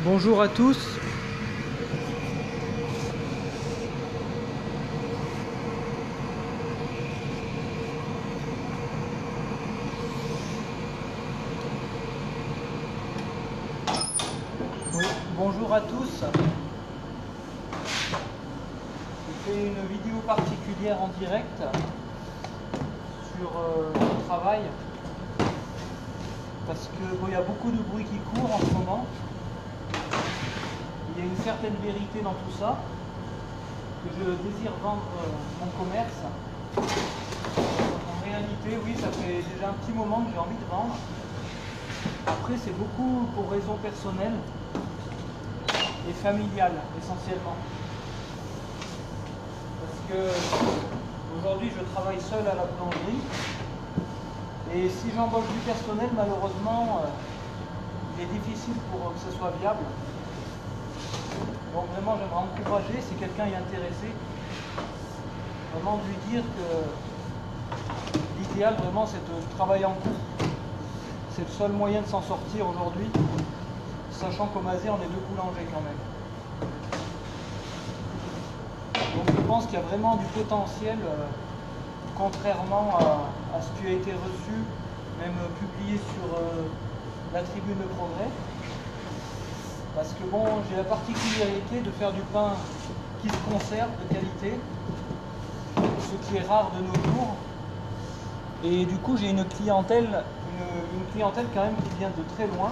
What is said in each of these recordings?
Bonjour à tous. Oui, bonjour à tous. Je fais une vidéo particulière en direct sur le travail parce que bon, il y a beaucoup de bruit qui court en ce moment. Il y a une certaine vérité dans tout ça, que je désire vendre mon commerce. En réalité, oui, ça fait déjà un petit moment que j'ai envie de vendre. Après, c'est beaucoup pour raisons personnelles et familiales, essentiellement. Parce que aujourd'hui, je travaille seul à la boulangerie. Et si j'embauche du personnel, malheureusement, il est difficile pour que ce soit viable. Donc vraiment, j'aimerais encourager, si quelqu'un est intéressé, vraiment de lui dire que l'idéal, vraiment, c'est de travailler en couple. C'est le seul moyen de s'en sortir aujourd'hui, sachant qu'au Mazet, on est deux boulangers quand même. Donc je pense qu'il y a vraiment du potentiel, contrairement à ce qui a été reçu, même publié sur la Tribune de Progrès. Parce que bon, j'ai la particularité de faire du pain qui se conserve de qualité, ce qui est rare de nos jours. Et du coup, j'ai une clientèle quand même qui vient de très loin.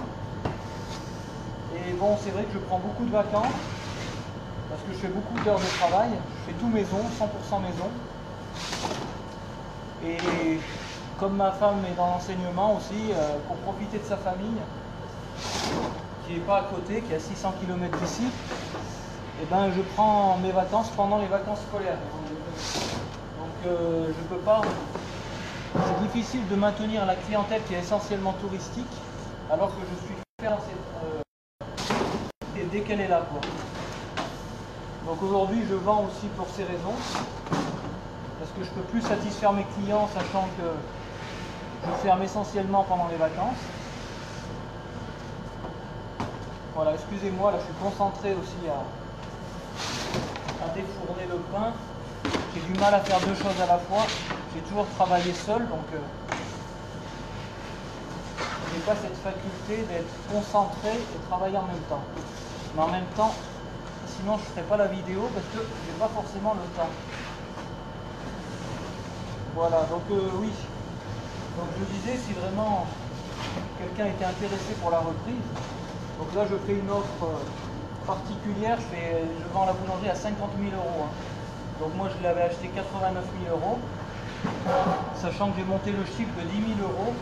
Et bon, c'est vrai que je prends beaucoup de vacances, parce que je fais beaucoup d'heures de travail. Je fais tout maison, 100% maison. Et comme ma femme est dans l'enseignement aussi, pour profiter de sa famille, qui n'est pas à côté, qui est à 600 km d'ici, et ben je prends mes vacances pendant les vacances scolaires. Donc je peux pas. C'est difficile de maintenir la clientèle qui est essentiellement touristique, alors que je suis dès qu'elle est là, quoi. Donc aujourd'hui, je vends aussi pour ces raisons, parce que je peux plus satisfaire mes clients, sachant que je ferme essentiellement pendant les vacances. Voilà, excusez-moi, là je suis concentré aussi à défourner le pain. J'ai du mal à faire deux choses à la fois. J'ai toujours travaillé seul, donc je n'ai pas cette faculté d'être concentré et travailler en même temps. Mais en même temps, sinon je ne ferai pas la vidéo parce que je n'ai pas forcément le temps. Voilà, donc oui. Donc je disais, si vraiment quelqu'un était intéressé pour la reprise, donc là je fais une offre particulière, je vends la boulangerie à 50 000 euros. Hein. Donc moi je l'avais acheté 89 000 euros, sachant que j'ai monté le chiffre de 10 000 euros.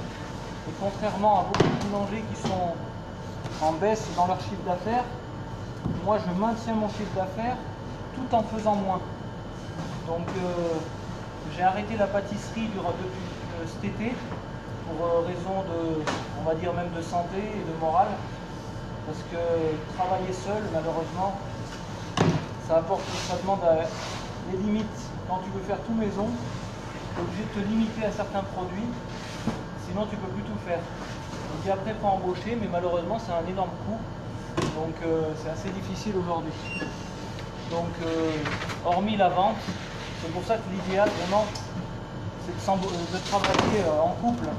Et contrairement à beaucoup de boulangers qui sont en baisse dans leur chiffre d'affaires, moi je maintiens mon chiffre d'affaires tout en faisant moins. Donc j'ai arrêté la pâtisserie depuis cet été pour raison de, on va dire même de santé et de morale. Parce que travailler seul, malheureusement, ça demande des limites. Quand tu veux faire tout maison, tu es obligé de te limiter à certains produits, sinon tu ne peux plus tout faire. Donc après, il faut embaucher, mais malheureusement, c'est un énorme coût. Donc c'est assez difficile aujourd'hui. Donc hormis la vente, c'est pour ça que l'idéal vraiment, c'est de travailler en couple.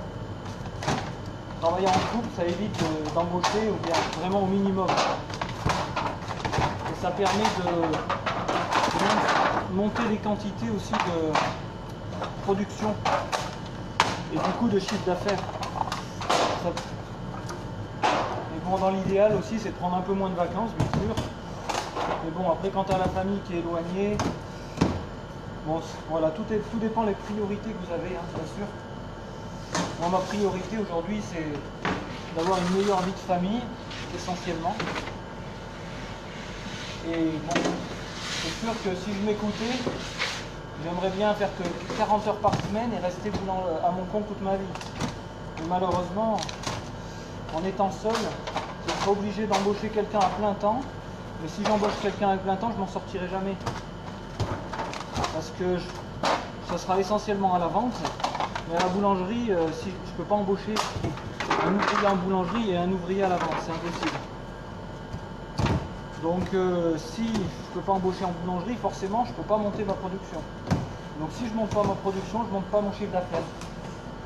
Travailler en couple, ça évite d'embaucher ou bien vraiment au minimum. Et ça permet de monter les quantités aussi de production et du coup de chiffre d'affaires. Et bon, dans l'idéal aussi, c'est de prendre un peu moins de vacances, bien sûr. Mais bon, après, quand tu as la famille qui est éloignée, bon, voilà, tout dépend des priorités que vous avez, hein, bien sûr. Moi, ma priorité aujourd'hui, c'est d'avoir une meilleure vie de famille, essentiellement. Et bon, c'est sûr que si je m'écoutais, j'aimerais bien faire que 40 heures par semaine et rester à mon compte toute ma vie. Mais malheureusement, en étant seul, je serai obligé d'embaucher quelqu'un à plein temps. Mais si j'embauche quelqu'un à plein temps, je m'en sortirai jamais. Parce que ça sera essentiellement à la vente. Mais à la boulangerie, si je ne peux pas embaucher un ouvrier en boulangerie et un ouvrier à la vente, c'est impossible. Donc si je ne peux pas embaucher en boulangerie, forcément je ne peux pas monter ma production. Donc si je ne monte pas ma production, je ne monte pas mon chiffre d'affaires.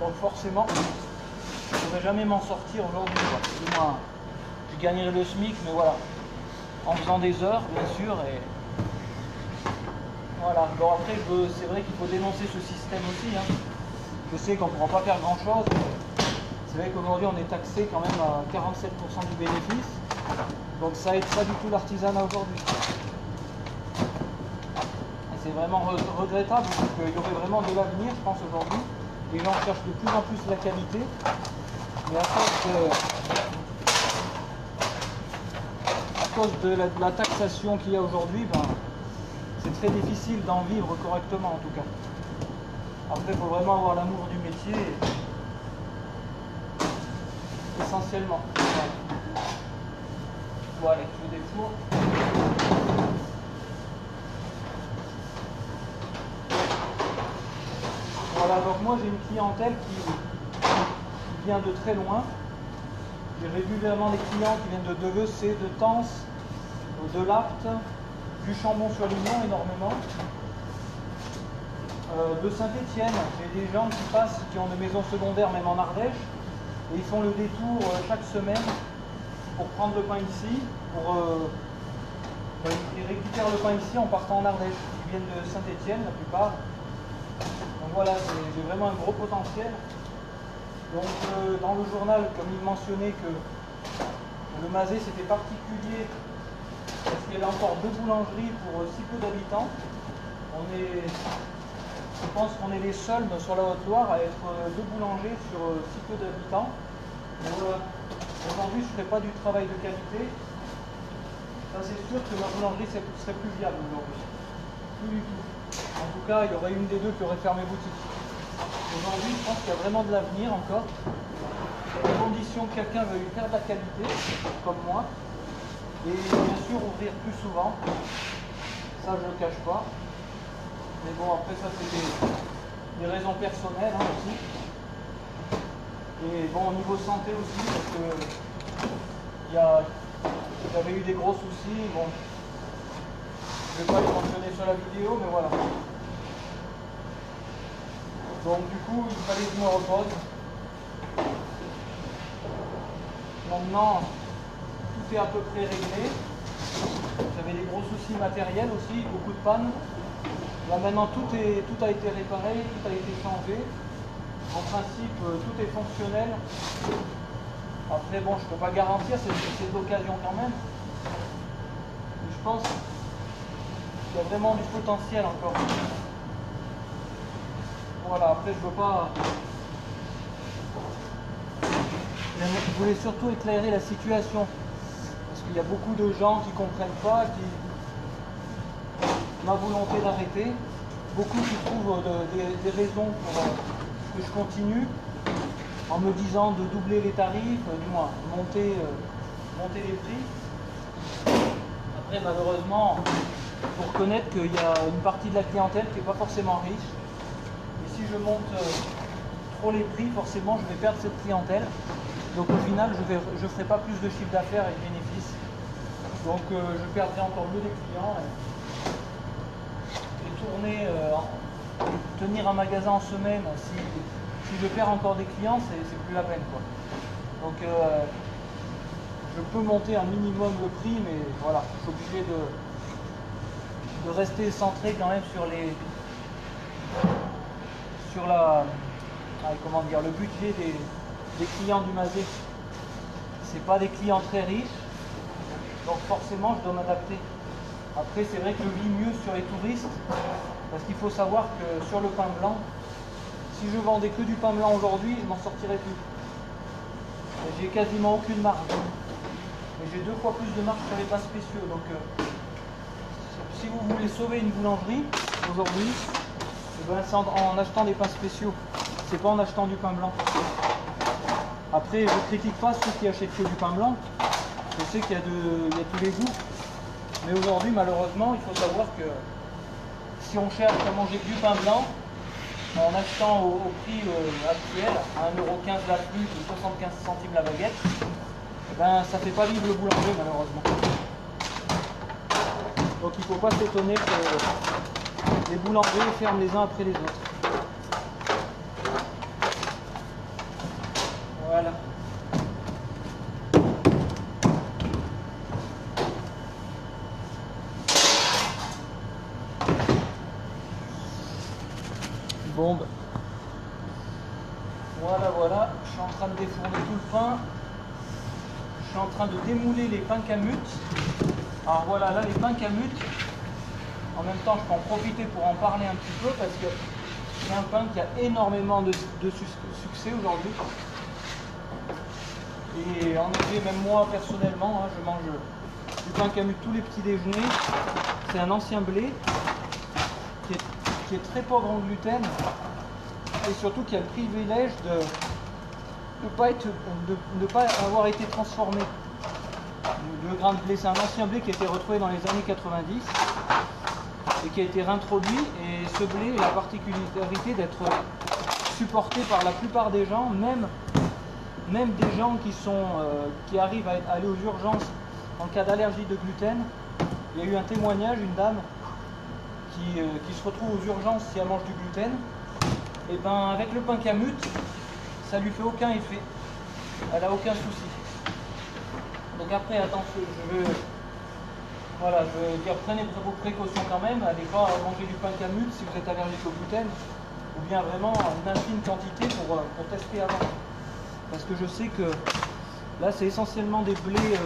Donc forcément, je ne pourrais jamais m'en sortir aujourd'hui. Du moins, je gagnerai le SMIC, mais voilà, en faisant des heures, bien sûr. Et voilà. Bon après, c'est vrai qu'il faut dénoncer ce système aussi. Hein. Je sais qu'on ne pourra pas faire grand-chose. C'est vrai qu'aujourd'hui, on est taxé quand même à 47% du bénéfice. Donc ça aide pas du tout l'artisanat aujourd'hui. C'est vraiment regrettable parce qu'il y aurait vraiment de l'avenir, je pense, aujourd'hui. Les gens cherchent de plus en plus la qualité. Mais à cause de la taxation qu'il y a aujourd'hui, ben, c'est très difficile d'en vivre correctement en tout cas. Après, il faut vraiment avoir l'amour du métier, essentiellement. Voilà, je fais des fours. Voilà, donc moi j'ai une clientèle qui vient de très loin. J'ai régulièrement des clients qui viennent de Devecé, de Tence, de Lapte, du Chambon-sur-Lignon énormément. De Saint-Étienne, j'ai des gens qui passent, qui ont des maisons secondaires même en Ardèche, et ils font le détour chaque semaine pour prendre le pain ici, ils récupèrent le pain ici en partant en Ardèche. Ils viennent de Saint-Étienne la plupart. Donc voilà, j'ai vraiment un gros potentiel. Donc dans le journal, comme il mentionnait que le Mazet c'était particulier parce qu'il y avait encore 2 boulangeries pour si peu d'habitants. Je pense qu'on est les seuls sur la Haute-Loire à être 2 boulangers sur si peu d'habitants. Aujourd'hui, je ne ferai pas du travail de qualité. Ça, c'est sûr que ma boulangerie serait plus viable aujourd'hui. Plus du tout. En tout cas, il y aurait une des deux qui aurait fermé boutique. Aujourd'hui, je pense qu'il y a vraiment de l'avenir encore. À condition que quelqu'un veuille faire de la qualité, comme moi. Et bien sûr, ouvrir plus souvent. Ça, je ne le cache pas. Mais bon, après, ça, c'est des raisons personnelles hein, aussi. Et bon, au niveau santé aussi, parce que j'avais eu des gros soucis. Bon, je ne vais pas les mentionner sur la vidéo, mais voilà. Donc du coup, il fallait que je me repose. Maintenant, tout est à peu près réglé. J'avais des gros soucis matériels aussi, beaucoup de pannes. Là maintenant, tout a été réparé, tout a été changé. En principe, tout est fonctionnel. Après, bon, je ne peux pas garantir, c'est de l'occasion quand même. Mais je pense qu'il y a vraiment du potentiel encore. Voilà, après, je veux pas... Je voulais surtout éclairer la situation. Parce qu'il y a beaucoup de gens qui ne comprennent pas, ma volonté d'arrêter. Beaucoup qui trouvent des raisons pour que je continue, en me disant de doubler les tarifs, du moins monter les prix. Après, malheureusement, il faut reconnaître qu'il y a une partie de la clientèle qui n'est pas forcément riche. Et si je monte trop les prix, forcément, je vais perdre cette clientèle. Donc au final, je ne ferai pas plus de chiffre d'affaires et de bénéfices. Donc je perdrai encore mieux des clients. Et tourner, tenir un magasin en semaine, si je perds encore des clients, c'est plus la peine, quoi. Donc je peux monter un minimum le prix, mais voilà, je suis obligé de rester centré quand même sur le budget des clients du Mazet. C'est pas des clients très riches, donc forcément je dois m'adapter. Après, c'est vrai que je vis mieux sur les touristes, parce qu'il faut savoir que sur le pain blanc, si je vendais que du pain blanc aujourd'hui, je m'en sortirais plus. J'ai quasiment aucune marge. Mais j'ai 2 fois plus de marge sur les pains spéciaux. Donc, si vous voulez sauver une boulangerie aujourd'hui, c'est en achetant des pains spéciaux. C'est pas en achetant du pain blanc. Après, je ne critique pas ceux qui achètent que du pain blanc. Je sais qu'il y a tous les goûts. Mais aujourd'hui, malheureusement, il faut savoir que si on cherche à manger du pain blanc, en achetant au prix actuel, à 1,15 € la flûte ou 75 centimes la baguette, eh ben, ça ne fait pas vivre le boulanger malheureusement. Donc il ne faut pas s'étonner que les boulangers ferment les uns après les autres. Voilà. Bon, ben. Voilà, je suis en train de défourner tout le pain. Je suis en train de démouler les pains camutes. Alors voilà, là les pains camutes, en même temps je peux en profiter pour en parler un petit peu parce que c'est un pain qui a énormément de succès aujourd'hui. Et en effet, même moi personnellement, je mange du pain camut tous les petits déjeuners. C'est un ancien blé qui est très pauvre en gluten et surtout qui a le privilège de ne pas avoir été transformé. Le grain de blé, c'est un ancien blé qui a été retrouvé dans les années 90 et qui a été réintroduit. Et ce blé a la particularité d'être supporté par la plupart des gens, même des gens qui arrivent à aller aux urgences en cas d'allergie de gluten. Il y a eu un témoignage, une dame qui se retrouve aux urgences si elle mange du gluten. Et ben avec le pain camut, ça lui fait aucun effet. Elle n'a aucun souci. Donc après, attention, je veux dire, prenez vos précautions quand même. N'allez pas manger du pain camut si vous êtes allergique au gluten, ou bien vraiment une infime quantité pour tester avant. Parce que je sais que là, c'est essentiellement des blés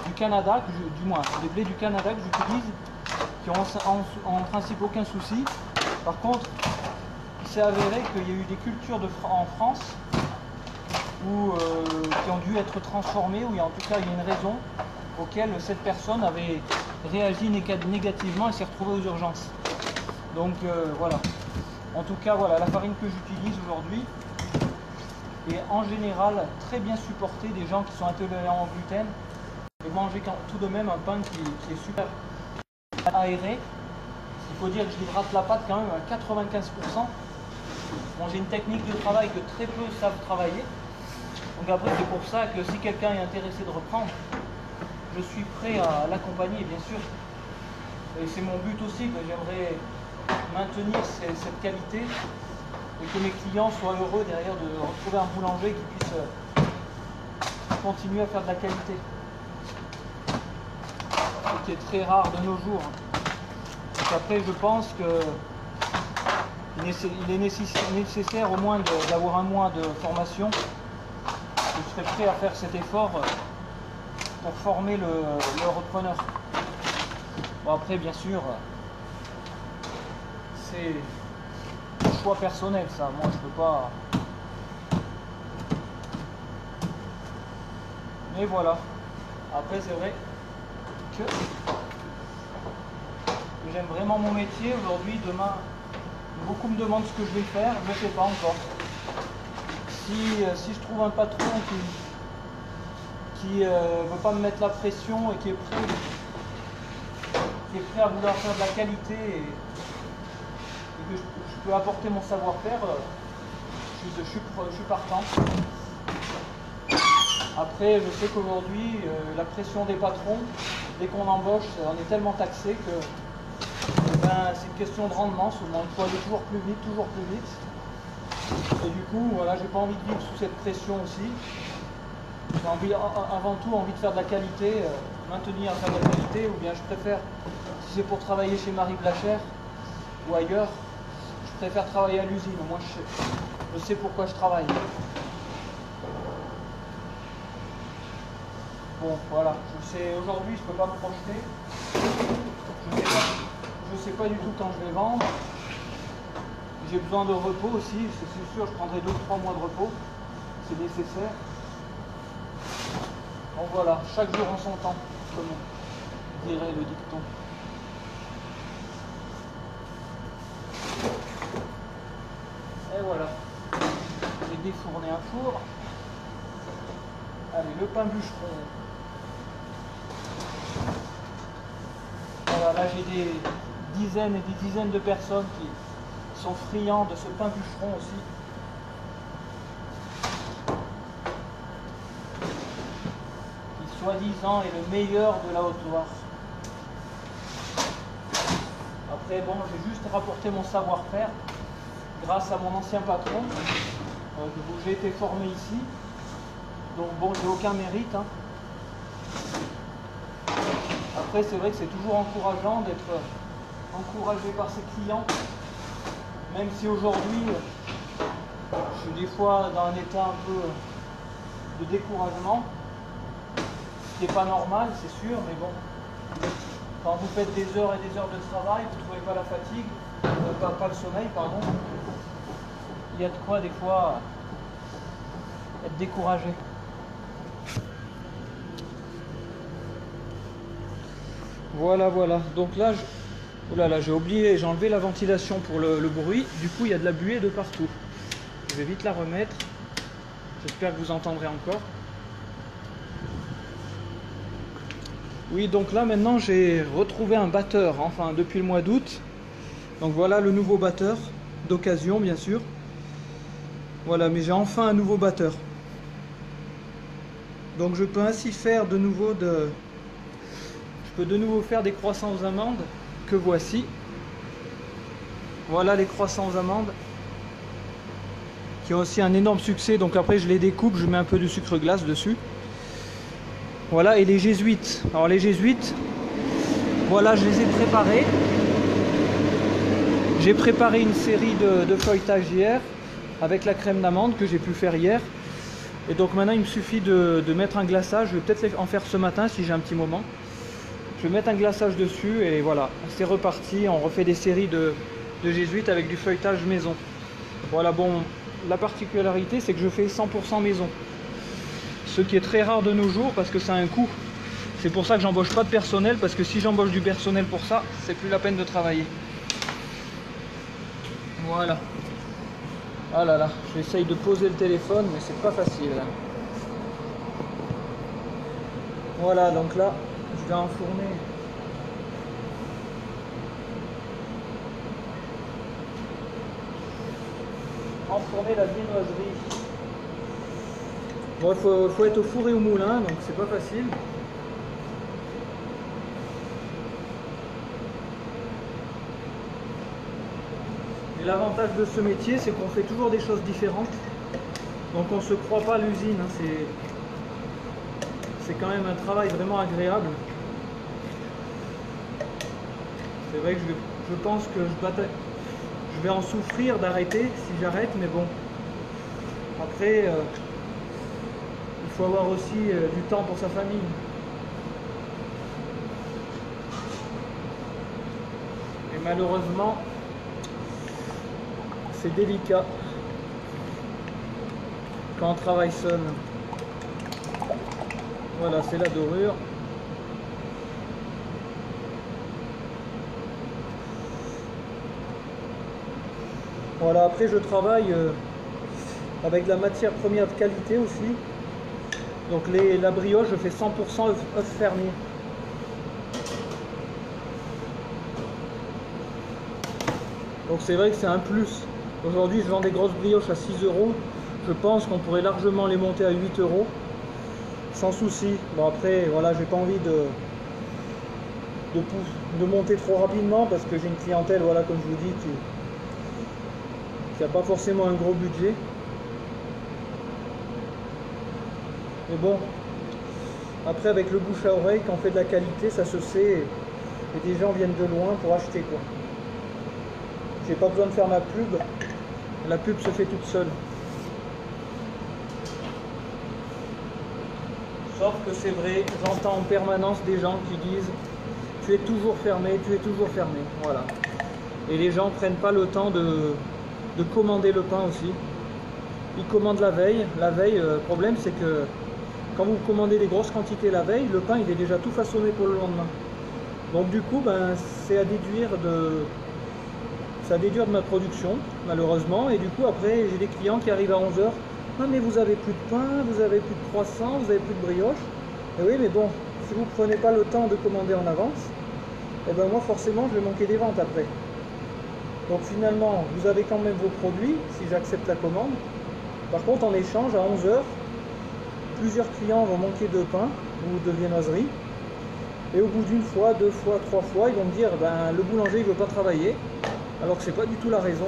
du Canada, des blés du Canada que j'utilise, qui ont en principe aucun souci. Par contre, il s'est avéré qu'il y a eu des cultures en France qui ont dû être transformées, ou en tout cas il y a une raison auquel cette personne avait réagi négativement et s'est retrouvée aux urgences. Donc voilà. En tout cas, voilà, la farine que j'utilise aujourd'hui est en général très bien supportée des gens qui sont intolérants au gluten et manger tout de même un pain qui est super aéré. Il faut dire que je hydrate la pâte quand même à 95%. Bon, j'ai une technique de travail que très peu savent travailler. Donc après, c'est pour ça que si quelqu'un est intéressé de reprendre, je suis prêt à l'accompagner, bien sûr. Et c'est mon but aussi, que j'aimerais maintenir cette qualité et que mes clients soient heureux derrière de retrouver un boulanger qui puisse continuer à faire de la qualité. Ce qui est très rare de nos jours. Donc après, je pense qu'il est nécessaire au moins d'avoir un mois de formation. Je serais prêt à faire cet effort pour former le repreneur. Bon, après, bien sûr, c'est un choix personnel, ça. Moi, je peux pas. Mais voilà. Après, c'est vrai que j'aime vraiment mon métier. Aujourd'hui, demain, beaucoup me demandent ce que je vais faire. Je ne sais pas encore. Si je trouve un patron qui veut pas me mettre la pression et qui est prêt à vouloir faire de la qualité et que je peux apporter mon savoir-faire, je suis partant. Après, je sais qu'aujourd'hui, la pression des patrons, dès qu'on embauche, on est tellement taxé que c'est une question de rendement. Souvent, il faut aller toujours plus vite, toujours plus vite. Et du coup, voilà, j'ai pas envie de vivre sous cette pression aussi. J'ai avant tout envie de faire de la qualité, maintenir à faire de la qualité, ou bien je préfère, si c'est pour travailler chez Marie Blachère ou ailleurs, je préfère travailler à l'usine. Moi, je sais pourquoi je travaille. Bon, voilà, je sais, aujourd'hui, je peux pas me projeter. Je sais pas du tout quand je vais vendre. J'ai besoin de repos aussi, c'est sûr, je prendrai 2 ou 3 mois de repos, c'est nécessaire. Donc voilà, chaque jour en son temps, comme dirait le dicton. Et voilà, j'ai défourné un four. Allez, le pain bûcheron. Voilà, là j'ai des dizaines et des dizaines de personnes qui sont friands de ce pain bûcheron aussi. Qui soi-disant est le meilleur de la Haute-Loire. Après, bon, j'ai juste rapporté mon savoir-faire grâce à mon ancien patron. J'ai été formé ici. Donc bon, j'ai aucun mérite, hein. Après, c'est vrai que c'est toujours encourageant d'être encouragé par ses clients. Même si aujourd'hui, je suis des fois dans un état un peu de découragement. Ce qui n'est pas normal, c'est sûr, mais bon. Quand vous faites des heures et des heures de travail, vous ne trouvez pas la fatigue, pas le sommeil, pardon. Il y a de quoi des fois être découragé. Voilà, voilà. Donc là, oh là là, j'ai oublié, j'ai enlevé la ventilation pour le bruit. Du coup, il y a de la buée de partout. Je vais vite la remettre. J'espère que vous entendrez encore. Oui, donc là maintenant j'ai retrouvé un batteur, enfin depuis le mois d'août. Donc voilà le nouveau batteur, d'occasion bien sûr. Voilà, mais j'ai enfin un nouveau batteur. Donc je peux ainsi faire de nouveau je peux de nouveau faire des croissants aux amandes que voici. Voilà les croissants aux amandes qui ont aussi un énorme succès. Donc après je les découpe, je mets un peu de sucre glace dessus. Voilà, et les jésuites. Alors les jésuites, voilà, je les ai préparés. J'ai préparé une série de feuilletages hier avec la crème d'amande que j'ai pu faire hier. Et donc maintenant il me suffit de mettre un glaçage. Je vais peut-être en faire ce matin si j'ai un petit moment. Je vais mettre un glaçage dessus et voilà, c'est reparti. On refait des séries de jésuites avec du feuilletage maison. Voilà, bon, la particularité c'est que je fais 100% maison. Ce qui est très rare de nos jours parce que ça a un coût. C'est pour ça que j'embauche pas de personnel, parce que si j'embauche du personnel pour ça, c'est plus la peine de travailler. Voilà. Ah là là, j'essaye de poser le téléphone, mais c'est pas facile. Voilà, donc là, je vais enfourner. Enfourner la viennoiserie. Bon, il faut être au four et au moulin, donc c'est pas facile. Et l'avantage de ce métier, c'est qu'on fait toujours des choses différentes. Donc on se croit pas à l'usine, hein. C'est quand même un travail vraiment agréable. C'est vrai que je pense que je vais en souffrir d'arrêter si j'arrête, mais bon. Après, il faut avoir aussi du temps pour sa famille. Et malheureusement, c'est délicat quand un travail sonne. Voilà, c'est la dorure. Voilà, après je travaille avec de la matière première de qualité aussi. Donc la brioche, je fais 100% œuf fermier. Donc c'est vrai que c'est un plus. Aujourd'hui je vends des grosses brioches à 6 €. Je pense qu'on pourrait largement les monter à 8 € sans souci. Bon après voilà, j'ai pas envie de monter trop rapidement parce que j'ai une clientèle, voilà, comme je vous dis, qui n'a pas forcément un gros budget. Mais bon, après avec le bouche à oreille, quand on fait de la qualité, ça se sait et des gens viennent de loin pour acheter quoi. J'ai pas besoin de faire ma pub, la pub se fait toute seule. Sauf que c'est vrai, j'entends en permanence des gens qui disent « tu es toujours fermé, tu es toujours fermé ». Voilà. Et les gens prennent pas le temps de commander le pain aussi. Ils commandent la veille. La veille, le problème c'est que quand vous commandez des grosses quantités la veille, le pain il est déjà tout façonné pour le lendemain. Donc du coup, ben, c'est à déduire de ma production, malheureusement. Et du coup, après, j'ai des clients qui arrivent à 11 h. Ah, mais vous avez plus de pain, vous avez plus de croissants, vous avez plus de brioche. Et oui, mais bon, si vous ne prenez pas le temps de commander en avance, et ben moi, forcément, je vais manquer des ventes après. Donc finalement, vous avez quand même vos produits, si j'accepte la commande. Par contre, en échange, à 11 h, plusieurs clients vont manquer de pain ou de viennoiserie. Et au bout d'une fois, 2 fois, 3 fois, ils vont me dire ben, le boulanger il veut pas travailler, alors que c'est pas du tout la raison.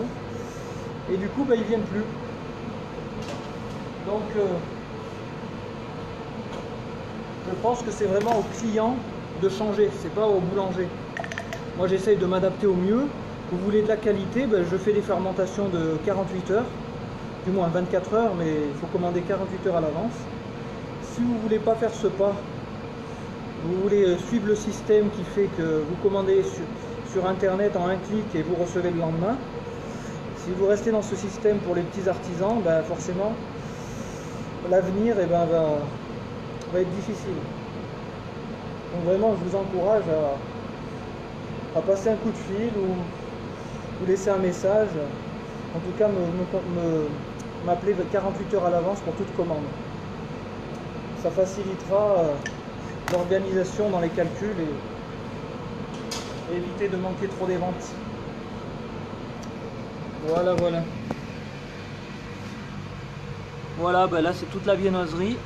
Et du coup, ben, ils viennent plus. Donc, je pense que c'est vraiment au client de changer, c'est pas au boulanger. Moi, j'essaye de m'adapter au mieux. Vous voulez de la qualité, ben, je fais des fermentations de 48 heures, du moins 24 heures, mais il faut commander 48 heures à l'avance. Si vous voulez pas faire ce pas, vous voulez suivre le système qui fait que vous commandez sur internet en un clic et vous recevez le lendemain. Si vous restez dans ce système pour les petits artisans, ben forcément l'avenir va être difficile. Donc vraiment je vous encourage à passer un coup de fil ou laisser un message. En tout cas m'appeler 48 heures à l'avance pour toute commande. Ça facilitera l'organisation dans les calculs et éviter de manquer trop des ventes. Voilà. Voilà, ben là c'est toute la viennoiserie.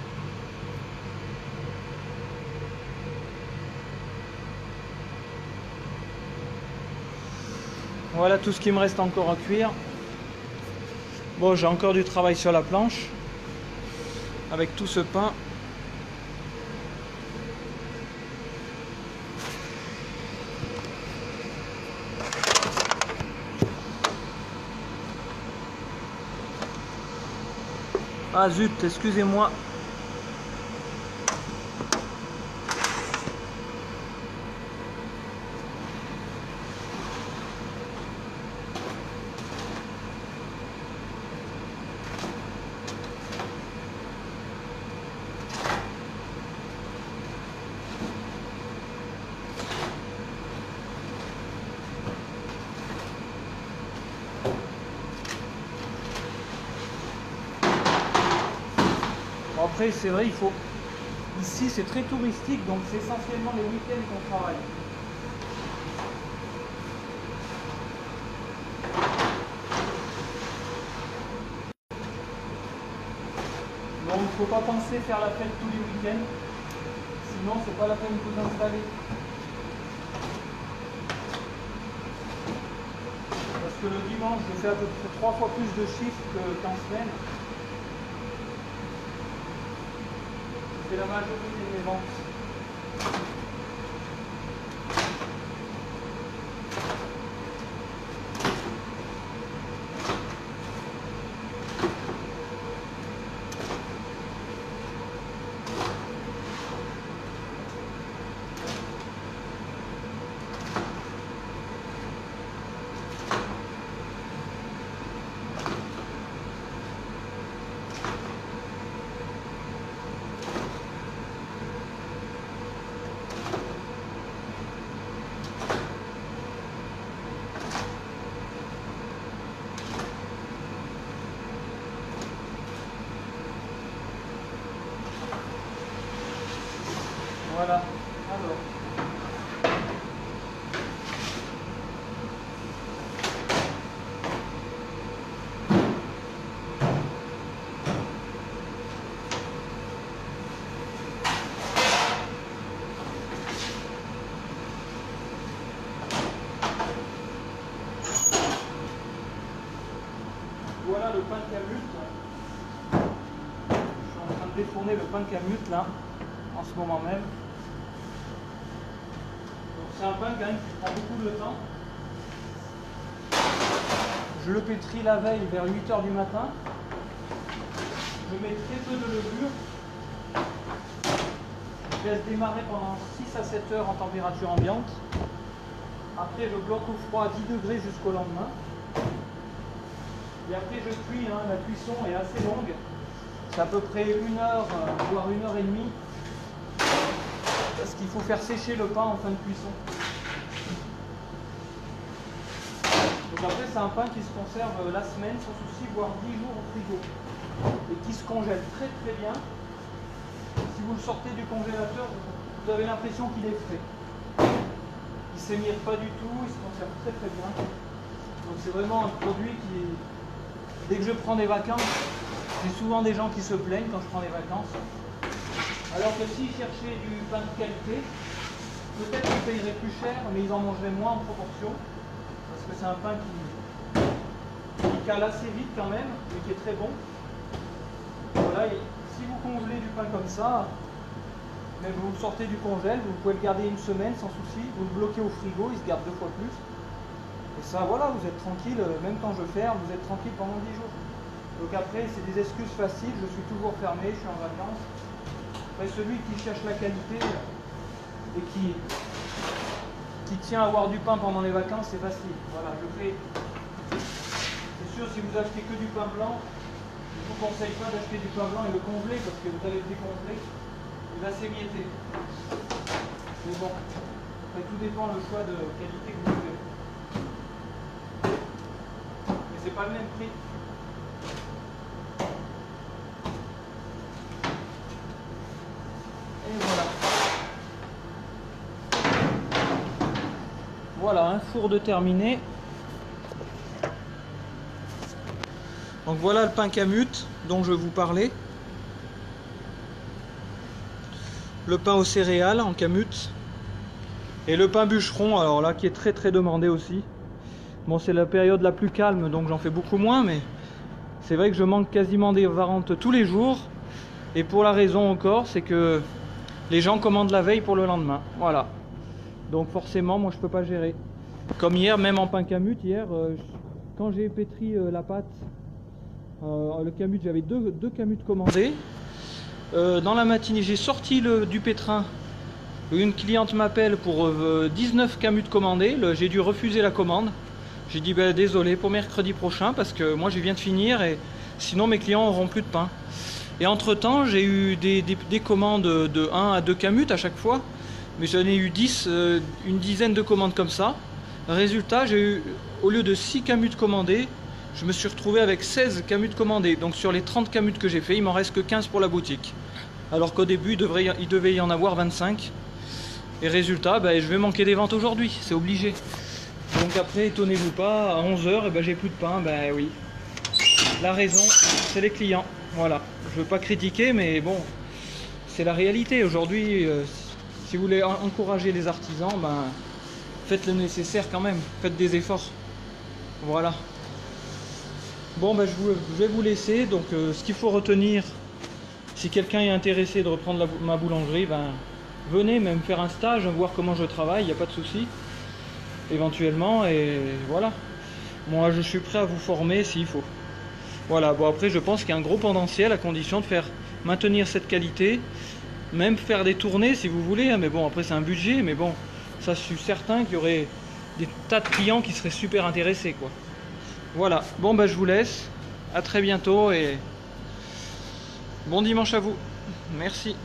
Voilà tout ce qui me reste encore à cuire. Bon, j'ai encore du travail sur la planche avec tout ce pain. Ah zut, excusez-moi. Après, c'est vrai, ici, c'est très touristique, donc c'est essentiellement les week-ends qu'on travaille. Donc, il ne faut pas penser faire la fête tous les week-ends, sinon, c'est pas la peine de vous installer. Parce que le dimanche, je fais à peu près 3 fois plus de chiffres qu'en semaine. C'est la majorité de mes ventes. Voilà, alors. Voilà le pain camute. Je suis en train de défourner le pain camute là, en ce moment même. C'est un pain quand même qui prend beaucoup de temps. Je le pétris la veille vers 8 h du matin. Je mets très peu de levure. Je laisse démarrer pendant 6 à 7 heures en température ambiante. Après je bloque au froid à 10 degrés jusqu'au lendemain. Et après je cuis, hein. La cuisson est assez longue. C'est à peu près 1 heure, voire 1 heure et demie. Parce qu'il faut faire sécher le pain en fin de cuisson. Donc après c'est un pain qui se conserve la semaine sans souci, voire 10 jours au frigo. Et qui se congèle très très bien. Si vous le sortez du congélateur, vous avez l'impression qu'il est frais. Il ne s'émire pas du tout, il se conserve très très bien. Donc c'est vraiment un produit qui, dès que je prends des vacances, j'ai souvent des gens qui se plaignent quand je prends des vacances. Alors que s'ils cherchaient du pain de qualité, peut-être qu'ils payeraient plus cher, mais ils en mangeraient moins en proportion. Parce que c'est un pain qui cale assez vite quand même, mais qui est très bon. Voilà, et si vous congelez du pain comme ça, mais vous le sortez du congèle, vous pouvez le garder une semaine sans souci, vous le bloquez au frigo, il se garde 2 fois plus. Et ça, voilà, vous êtes tranquille, même quand je ferme, vous êtes tranquille pendant 10 jours. Donc après, c'est des excuses faciles, je suis toujours fermé, je suis en vacances. Après, celui qui cherche la qualité et qui tient à avoir du pain pendant les vacances, c'est facile. Voilà, je fais. C'est sûr, si vous achetez que du pain blanc, je ne vous conseille pas d'acheter du pain blanc et le congeler parce que vous allez le décongeler, il va s'émietter. Mais bon, après, tout dépend le choix de qualité que vous faites. Mais c'est pas le même prix. Et voilà. Voilà, un four de terminé. Donc voilà le pain Kamut dont je vous parlais. Le pain aux céréales en Kamut. Et le pain bûcheron, alors là, qui est très très demandé aussi. Bon, c'est la période la plus calme, donc j'en fais beaucoup moins, mais c'est vrai que je manque quasiment des ventes tous les jours. Et pour la raison encore, c'est que les gens commandent la veille pour le lendemain. Voilà. Donc forcément, moi je peux pas gérer. Comme hier, même en pain Kamut, hier, quand j'ai pétri la pâte, le Kamut, j'avais deux Kamut commandés. Dans la matinée, j'ai sorti du pétrin. Une cliente m'appelle pour 19 Kamut commandés. J'ai dû refuser la commande. J'ai dit ben, désolé pour mercredi prochain parce que moi je viens de finir et sinon mes clients n'auront plus de pain. Et entre temps, j'ai eu des commandes de 1 à 2 Kamut à chaque fois. Mais j'en ai eu 10, une dizaine de commandes comme ça. Résultat, j'ai eu, au lieu de 6 Kamut commandés, je me suis retrouvé avec 16 Kamut commandés. Donc sur les 30 Kamut que j'ai fait, il m'en reste que 15 pour la boutique. Alors qu'au début, il devait y en avoir 25. Et résultat, ben, je vais manquer des ventes aujourd'hui, c'est obligé. Donc après, étonnez-vous pas, à 11 h, ben, j'ai plus de pain, ben oui. La raison, c'est les clients. Voilà, je veux pas critiquer, mais bon, c'est la réalité. Aujourd'hui, si vous voulez encourager les artisans, ben, faites le nécessaire quand même, faites des efforts. Voilà. Bon, ben, je vais vous laisser. Donc, ce qu'il faut retenir, si quelqu'un est intéressé de reprendre ma boulangerie, ben, venez même faire un stage, voir comment je travaille, il n'y a pas de souci. Éventuellement, et voilà. Moi, je suis prêt à vous former s'il faut. Voilà, bon après, je pense qu'il y a un gros potentiel à condition de maintenir cette qualité, même faire des tournées si vous voulez, hein, mais bon, après c'est un budget, mais bon, ça je suis certain qu'il y aurait des tas de clients qui seraient super intéressés, quoi. Voilà, bon bah je vous laisse, à très bientôt et bon dimanche à vous. Merci.